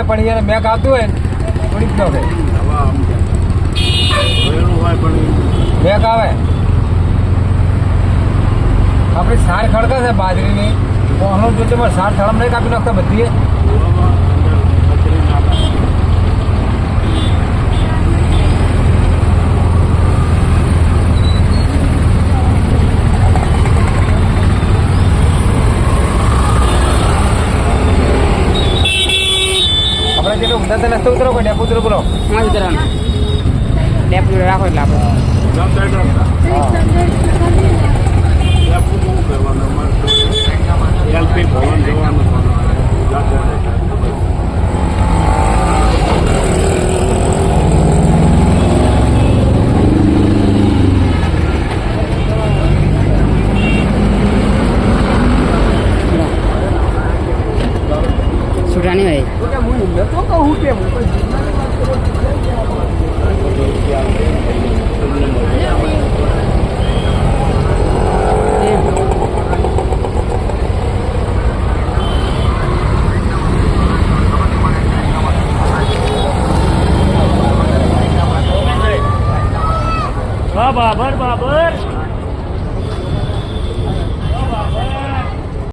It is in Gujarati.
હોય પણ એને મેક આવતું હોય ને થોડીક ન થાય મેક આવે આપણી સાર ખડકા છે બાજરીની કોહનો જોતે મારે સાર થળમ નહીં કાપી નાખતા બધી આપણે જેટલો ઉતરતા નસ્તો ઉતરો કોઈ ડેપો ઉતરો બોલો માં ઉતરવાનું ડેપો રાખો એટલે આપણે સુરાની ભાઈ તો કહું કેમ બાબર બાબર